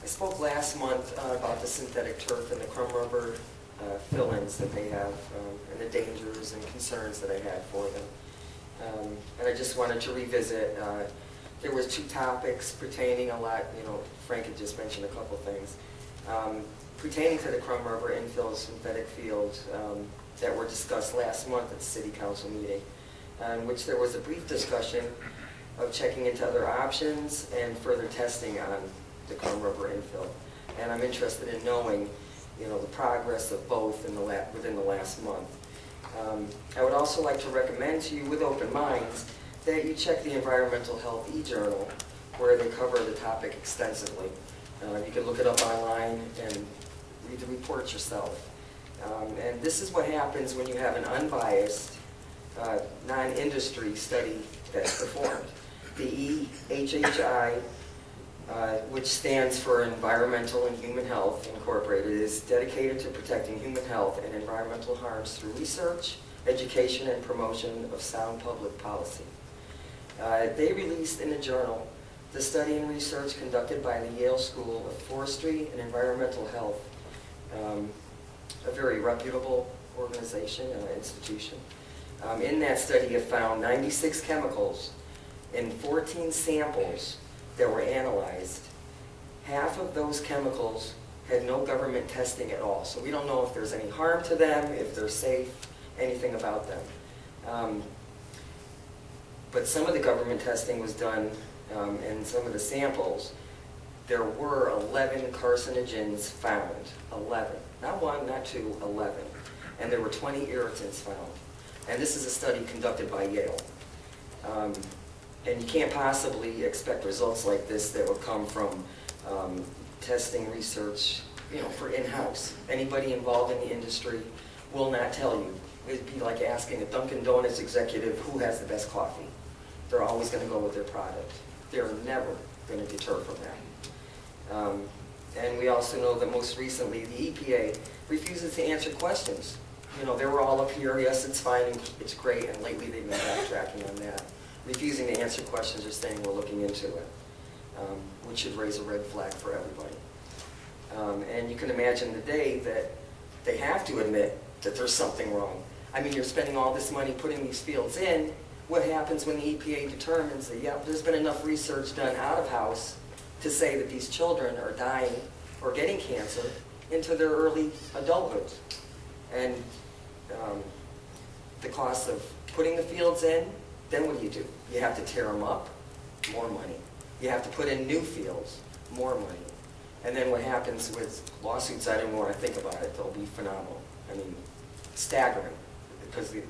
I spoke last month about the synthetic turf and the crumb rubber fill-ins that they have, and the dangers and concerns that I had for them. And I just wanted to revisit. There was two topics pertaining a lot, Frank had just mentioned a couple things, pertaining to the crumb rubber infill synthetic fields that were discussed last month at the City Council meeting, in which there was a brief discussion of checking into other options and further testing on the crumb rubber infill. And I'm interested in knowing, the progress of both within the last month. I would also like to recommend to you, with open minds, that you check the Environmental Health e-journal, where they cover the topic extensively. You can look it up online and read the report yourself. And this is what happens when you have an unbiased, non-industry study that's performed. The EHHI, which stands for Environmental and Human Health Incorporated, is dedicated to protecting human health and environmental harms through research, education, and promotion of sound public policy. They released in the journal the study and research conducted by the Yale School of Forestry and Environmental Health, a very reputable organization, institution. In that study, it found 96 chemicals in 14 samples that were analyzed. Half of those chemicals had no government testing at all, so we don't know if there's any harm to them, if they're safe, anything about them. But some of the government testing was done, and some of the samples, there were 11 carcinogens found. 11. Not one, not two, 11. And there were 20 irritants found. And this is a study conducted by Yale. And you can't possibly expect results like this that would come from testing research, for in-house. Anybody involved in the industry will not tell you. It'd be like asking a Dunkin' Donuts executive who has the best coffee. They're always going to go with their product. They're never going to deter from that. And we also know that most recently the EPA refuses to answer questions. They were all up here, yes, it's fine, it's great, and lately they've been backtracking on that. Refusing to answer questions or saying we're looking into it, which should raise a red flag for everybody. And you can imagine the day that they have to admit that there's something wrong. I mean, you're spending all this money putting these fields in. What happens when the EPA determines that, yep, there's been enough research done out of house to say that these children are dying or getting cancer into their early adulthood? And the cost of putting the fields in, then what do? You have to tear them up, more money. You have to put in new fields, more money. And then what happens with lawsuits, I don't want to think about it, they'll be phenomenal. I mean, staggering, because the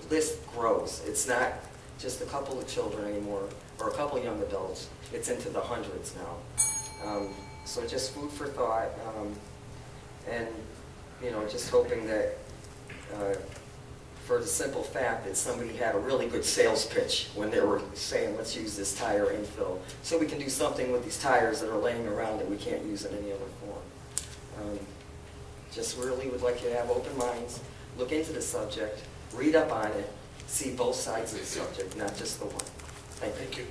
list grows. It's not just a couple of children anymore, or a couple of young adults. It's into the hundreds now. So just food for thought, and just hoping that for the simple fact that somebody had a really good sales pitch when they were saying, let's use this tire infill, so we can do something with these tires that are laying around that we can't use in any other form. Just really would like you to have open minds, look into the subject, read up on it, see both sides of the subject, not just the one. Thank you.